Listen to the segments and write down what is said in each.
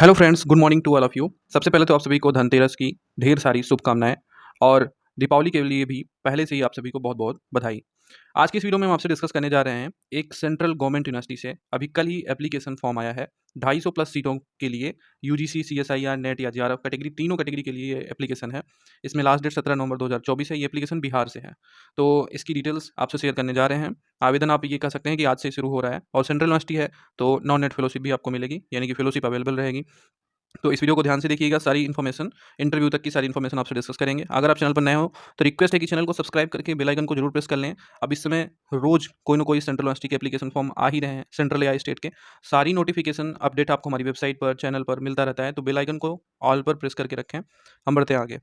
Hello friends, good morning to all of you. सबसे पहले तो आप सभी को धनतेरस की ढेर सारी शुभकामनाएं और दीपावली के लिए भी पहले से ही आप सभी को बहुत बहुत बधाई। आज की इस वीडियो में हम आपसे डिस्कस करने जा रहे हैं एक सेंट्रल गवर्नमेंट यूनिवर्सिटी से अभी कल ही एप्लीकेशन फॉर्म आया है 250 प्लस सीटों के लिए। यूजीसी, सीएसआईआर, नेट या जेआरएफ कैटेगरी, तीनों कैटेगरी के लिए ये एप्लीकेशन है। इसमें लास्ट डेट 17 नवंबर 2024 है। ये एप्लीकेशन बिहार से है, तो इसकी डिटेल्स आपसे शेयर करने जा रहे हैं। आवेदन आप ये कह सकते हैं कि आज से शुरू हो रहा है और सेंट्रल यूनिवर्सिटी है, तो नॉन नेट फेलोशिप भी आपको मिलेगी, यानी कि फेलोशिप अवेलेबल रहेगी। तो इस वीडियो को ध्यान से देखिएगा, सारी इन्फॉर्मेशन, इंटरव्यू तक की सारी इन्फॉर्मेशन आपसे डिस्कस करेंगे। अगर आप चैनल पर नए हो तो रिक्वेस्ट है कि चैनल को सब्सक्राइब करके बेल आइकन को जरूर प्रेस कर लें। अब इस समय रोज कोई ना कोई सेंट्रल यूनिवर्सिटी के एप्लीकेशन फॉर्म आ ही रहे हैं, सेंट्रल या स्टेट के। सारी नोटिफिकेशन अपडेट आपको हमारी वेबसाइट पर, चैनल पर मिलता रहता है, तो बेल आइकन को ऑल पर प्रेस करके रखें। हम बढ़ते हैं आगे।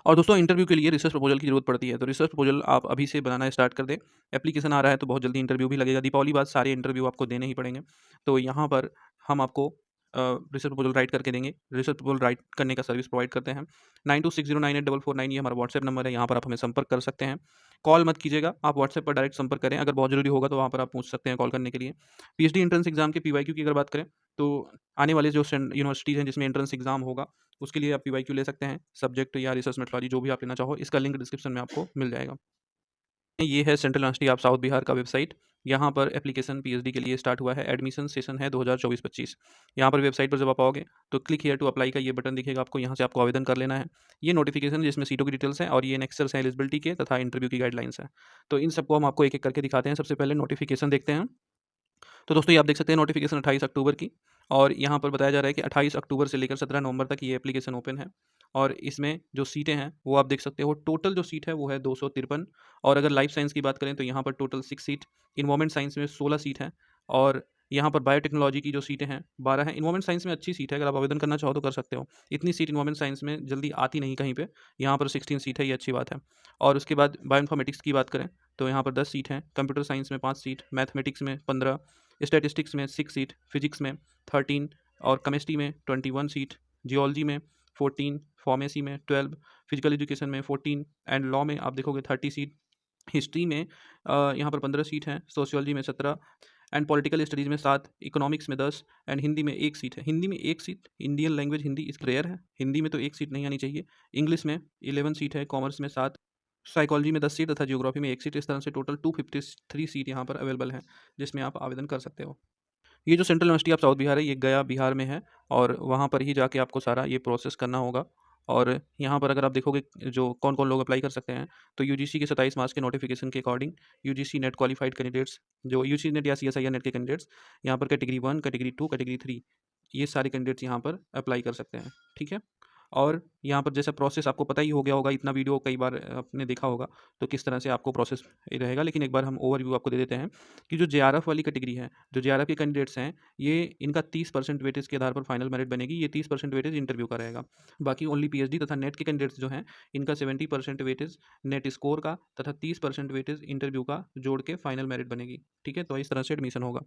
और दोस्तों, इंटरव्यू के लिए रिसर्च प्रपोजल की जरूरत पड़ती है, तो रिसर्च प्रपोजल आप अभी से बनाना स्टार्ट कर दें। एप्लीकेशन आ रहा है तो बहुत जल्दी इंटरव्यू भी लगेगा। दीपावली बाद सारे इंटरव्यू आपको देने ही पड़ेंगे, तो यहाँ पर हम आपको रिसर्च प्रपोजल राइट करके देंगे। रिसर्च प्रपोजल राइट करने का सर्विस प्रोवाइड करते हैं। 9260984449 ये हमारा व्हाट्सएप नंबर है, यहाँ पर आप हमें संपर्क कर सकते हैं। कॉल मत कीजिएगा, आप व्हाट्सएप पर डायरेक्ट संपर्क करें। अगर बहुत जरूरी होगा तो वहाँ पर आप पूछ सकते हैं कॉल करने के लिए। पीएचडी एंट्रेंस एग्जाम के पीवाईक्यू की अगर बात करें तो आने वाले जो यूनिवर्सिटीज़ हैं जिसमें एंट्रेंस एग्जाम होगा, उसके लिए आप पीवाईक्यू ले सकते हैं, सब्जेक्ट या रिसर्च मेथोडोलॉजी जो भी आप लेना चाहो। इसका लिंक डिस्क्रिप्शन में आपको मिल जाएगा। ये है central university of south Bihar का वेबसाइट। यहाँ पर एप्लीकेशन पीएचडी के लिए स्टार्ट हुआ है। एडमिशन सेशन है 2024-25। यहाँ पर वेबसाइट पर जब आप आओगे तो क्लिक हियर टू अप्लाई का ये बटन दिखेगा आपको, यहाँ से आपको आवेदन कर लेना है। ये नोटिफिकेशन जिसमें सीटों की डिटेल्स हैं और ये नेक्स्टर्स हैं एलिजिबिलिटी के तथा इंटरव्यू की गाइडलाइंस है। तो इन सबको हम आपको एक एक करके दिखाते हैं। सबसे पहले नोटिफिकेशन देखते हैं। तो दोस्तों, ये आप देख सकते हैं नोटिफिकेशन 28 अक्टूबर की, और यहाँ पर बताया जा रहा है कि 28 अक्टूबर से लेकर 17 नवंबर तक ये एप्लीकेशन ओपन है। और इसमें जो सीटें हैं वो आप देख सकते हो, टोटल जो सीट है वो है 253। और अगर लाइफ साइंस की बात करें तो यहाँ पर टोटल 6 सीट, इन्वायरमेंट साइंस में 16 सीट हैं, और यहाँ पर बायोटेक्नोलॉजी की जो सीटें हैं 12 हैं। इन्वायरमेंट साइंस में अच्छी सीट है, अगर आप आवेदन करना चाहो तो कर सकते हो। इतनी सीट इन्वायरमेंट साइंस में जल्दी आती नहीं कहीं पे, यहाँ पर 16 सीट है, ये अच्छी बात है। और उसके बाद बायोइन्फॉर्मेटिक्स की बात करें तो यहाँ पर 10 सीट हैं, कंप्यूटर साइंस में 5 सीट, मैथमेटिक्स में 15, स्टैटिस्टिक्स में 6 सीट, फिजिक्स में 13, और केमिस्ट्री में 21 सीट, जियोलॉजी में 14, फार्मेसी में 12, फिजिकल एजुकेशन में 14, एंड लॉ में आप देखोगे 30 सीट। हिस्ट्री में यहाँ पर 15 सीट हैं, सोशियोलॉजी में 17, एंड पॉलिटिकल स्टडीज़ में 7, इकोनॉमिक्स में 10, एंड हिंदी में 1 सीट है। हिंदी में 1 सीट, इंडियन लैंग्वेज हिंदी इस रेयर है, हिंदी में तो 1 सीट नहीं आनी चाहिए। इंग्लिश में 11 सीट है, कॉमर्स में 7, साइकोलॉजी में 10 सीट तथा ज्योग्राफी में 1 सीट। इस तरह से टोटल 253 सीट यहाँ पर अवेलेबल हैं, जिसमें आप आवेदन कर सकते हो। ये जो central university of south Bihar है, ये गया बिहार में है, और वहाँ पर ही जाके आपको सारा ये प्रोसेस करना होगा। और यहाँ पर अगर आप देखोगे जो कौन कौन लोग अप्लाई कर सकते हैं, तो यूजीसी के 27 मार्च के नोटिफिकेशन के according UGC net qualified candidates, जो यूजीसी नेट या सीएसआईआर नेट के कैंडिडेट्स, यहाँ पर कैटेगरी 1, कैटेगरी 2, कैटेगरी 3, ये सारे कैंडिडेट्स यहाँ पर अप्लाई कर सकते हैं। ठीक है। और यहाँ पर जैसा प्रोसेस आपको पता ही हो गया होगा, इतना वीडियो कई बार आपने देखा होगा, तो किस तरह से आपको प्रोसेस रहेगा। लेकिन एक बार हम ओवरव्यू आपको दे देते हैं कि जो जेआरएफ वाली कैटेगरी है, जो जेआरएफ के कैंडिडेट्स हैं, ये इनका 30% वेटेज के आधार पर फाइनल मेरिट बनेगी। ये 30% वेटेज इंटरव्यू का रहेगा। बाकी ओनली पीएचडी तथा नेट के कैंडिडेट्स जो हैं, इनका 70% वेटेज नेट स्कोर का तथा 30% वेटेज इंटरव्यू का जोड़ के फाइनल मेरिट बनेगी। ठीक है, तो इस तरह से एडमिशन होगा।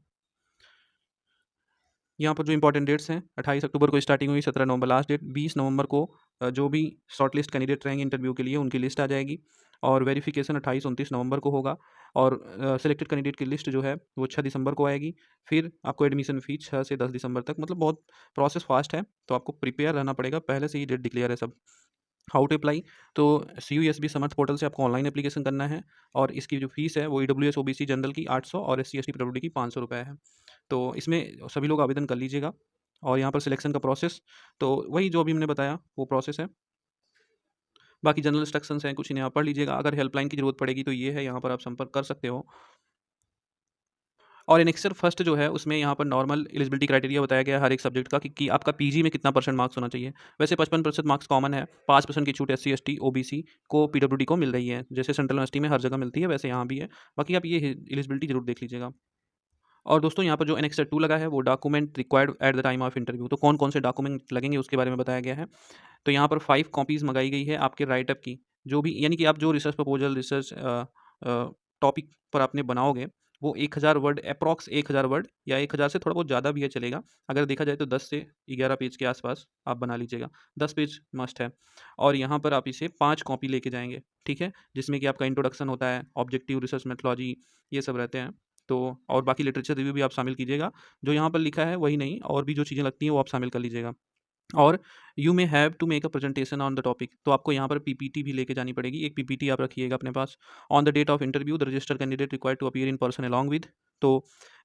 यहाँ पर जो इंपॉर्टेंट डेट्स हैं, 28 अक्टूबर को स्टार्टिंग हुई, 17 नवंबर लास्ट डेट, 20 नवंबर को जो भी शॉर्टलिस्ट कैंडिडेट रहेंगे इंटरव्यू के लिए उनकी लिस्ट आ जाएगी, और वेरिफिकेशन 28-29 नवंबर को होगा, और सिलेक्टेड कैंडिडेट की लिस्ट जो है वो 6 दिसंबर को आएगी। फिर आपको एडमिशन फ़ी 6 से 10 दिसंबर तक, मतलब बहुत प्रोसेस फास्ट है, तो आपको प्रिपेयर रहना पड़ेगा। पहले से ही डेट डिक्लेयर है सब। हाउ टू अप्लाई, तो CUSB समर्थ पोर्टल से आपको ऑनलाइन एप्लीकेशन करना है, और इसकी जो फीस है वो EWS OBC जनरल की 800 और SC ST PWD की 500 रुपये है। तो इसमें सभी लोग आवेदन कर लीजिएगा। और यहाँ पर सिलेक्शन का प्रोसेस तो वही जो अभी हमने बताया वो प्रोसेस है। बाकी जनरल इंस्ट्रक्शंस हैं, कुछ इन्हें आप पढ़ लीजिएगा। अगर हेल्पलाइन की ज़रूरत पड़ेगी तो ये है, यहाँ पर आप संपर्क कर सकते हो। और एनेक्सर फर्स्ट जो है उसमें यहाँ पर नॉर्मल एलिजिबिलिटी क्राइटेरिया बताया गया है हर एक सब्जेक्ट का, कि आपका पीजी में कितना परसेंट मार्क्स होना चाहिए। वैसे 55% मार्क्स कॉमन है, 5% की छूट SC ST OBC को PWD को मिल रही है, जैसे सेंट्रल यूनिवर्सिटी में हर जगह मिलती है वैसे यहाँ भी है। बाकी आप ये एलिजिबिलिटी जरूर देख लीजिएगा। और दोस्तों, यहाँ पर जो एनेक्सर 2 लगा है वो document required at the time of interview, तो कौन कौन से डॉक्यूमेंट लगेंगे उसके बारे में बताया गया है। तो यहाँ पर 5 कॉपीज़ मंगाई गई है आपके राइटअप की, जो भी, यानी कि आप जो रिसर्च प्रपोजल, रिसर्च टॉपिक पर आपने बनाओगे, वो 1000 वर्ड, अप्रॉक्स 1000 वर्ड, या 1000 से थोड़ा बहुत ज़्यादा भी है चलेगा। अगर देखा जाए तो 10 से 11 पेज के आसपास आप बना लीजिएगा। 10 पेज मस्ट है। और यहाँ पर आप इसे 5 कॉपी लेके जाएंगे। ठीक है, जिसमें कि आपका इंट्रोडक्शन होता है, ऑब्जेक्टिव, रिसर्च मेथोडोलॉजी, ये सब रहते हैं। तो और बाकी लिटरेचर रिव्यू भी आप शामिल कीजिएगा, जो यहाँ पर लिखा है वही नहीं, और भी जो चीज़ें लगती हैं वो आप शामिल कर लीजिएगा। और you may have to make a presentation on the topic, तो आपको यहाँ पर पीपीटी भी लेके जानी पड़ेगी, एक पीपीटी आप रखिएगा अपने पास। On the date of interview the register candidate required to appear in person along with, तो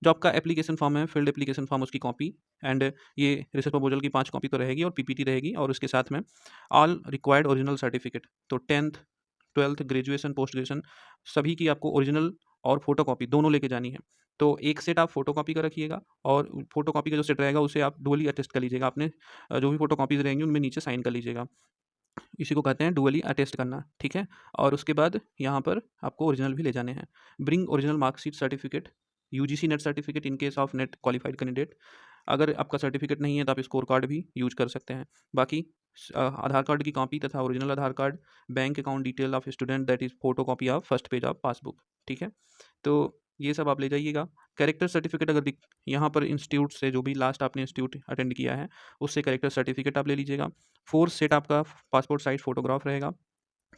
जो आपका एप्लीकेशन फॉर्म है, फील्ड एप्लीकेशन फॉर्म, उसकी कॉपी, एंड ये रिसर्च प्रपोजल की 5 कॉपी तो रहेगी और पीपीटी रहेगी, और उसके साथ में ऑल रिक्वायर्ड ओरिजिनल सर्टिफिकेट, तो 10th 12th graduation post graduation सभी की आपको ओरिजिनल और फोटोकॉपी दोनों लेके जानी है। तो एक सेट आप फोटोकॉपी का रखिएगा, और फोटोकॉपी का जो सेट रहेगा उसे आप डुअली अटेस्ट कर लीजिएगा, अपने जो भी फोटोकॉपीज रहेंगी उनमें नीचे साइन कर लीजिएगा। इसी को कहते हैं डुअली अटेस्ट करना, ठीक है। और उसके बाद यहाँ पर आपको ओरिजिनल भी ले जाने हैं। Bring original marksheet certificate, UGC net certificate in case of net qualified candidate, अगर आपका सर्टिफिकेट नहीं है तो आप स्कोर कार्ड भी यूज कर सकते हैं। बाकी आधार कार्ड की कॉपी तथा original Aadhaar card, bank account detail of student that is photo copy of first page of passbook, ठीक है। तो ये सब आप ले जाइएगा। कैरेक्टर सर्टिफिकेट अगर यहाँ पर इंस्टीट्यूट से जो भी लास्ट आपने इंस्टीट्यूट अटेंड किया है उससे कैरेक्टर सर्टिफिकेट आप ले लीजिएगा। 4 सेट आपका पासपोर्ट साइज फोटोग्राफ रहेगा।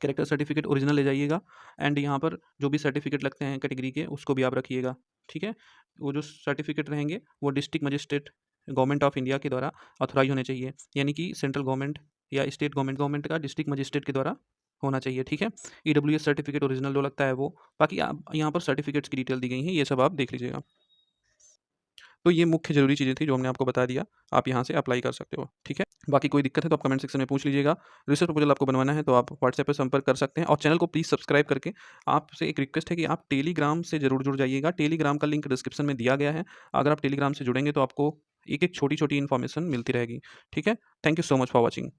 कैरेक्टर सर्टिफिकेट ओरिजिनल ले जाइएगा, एंड यहाँ पर जो भी सर्टिफिकेट लगते हैं कैटेगरी के उसको भी आप रखिएगा, ठीक है। वो जो सर्टिफिकेट रहेंगे वो district magistrate government of India के द्वारा ऑथोराइज होने चाहिए, यानी कि सेंट्रल गवर्नमेंट या स्टेट गवर्नमेंट का डिस्ट्रिक्ट मजिस्ट्रेट के द्वारा होना चाहिए, ठीक है। ईडब्ल्यूएस सर्टिफिकेट ओरिजिनल जो लगता है वो। बाकी आप यहाँ पर सर्टिफिकेट्स की डिटेल दी गई हैं, ये सब आप देख लीजिएगा। तो ये मुख्य ज़रूरी चीज़ें थी जो हमने आपको बता दिया, आप यहाँ से अप्लाई कर सकते हो, ठीक है। बाकी कोई दिक्कत है तो आप कमेंट सेक्शन में पूछ लीजिएगा। रिसर्च प्रपोजल आपको बनवाना है तो आप व्हाट्सएप पे संपर्क कर सकते हैं, और चैनल को प्लीज़ सब्सक्राइब करके आपसे एक रिक्वेस्ट है कि आप टेलीग्राम से ज़रूर जुड़ जाइएगा। टेलीग्राम का लिंक डिस्क्रिप्शन में दिया गया है, अगर आप टेलीग्राम से जुड़ेंगे तो आपको एक-एक छोटी-छोटी इन्फॉर्मेशन मिलती रहेगी, ठीक है। Thank you so much for watching.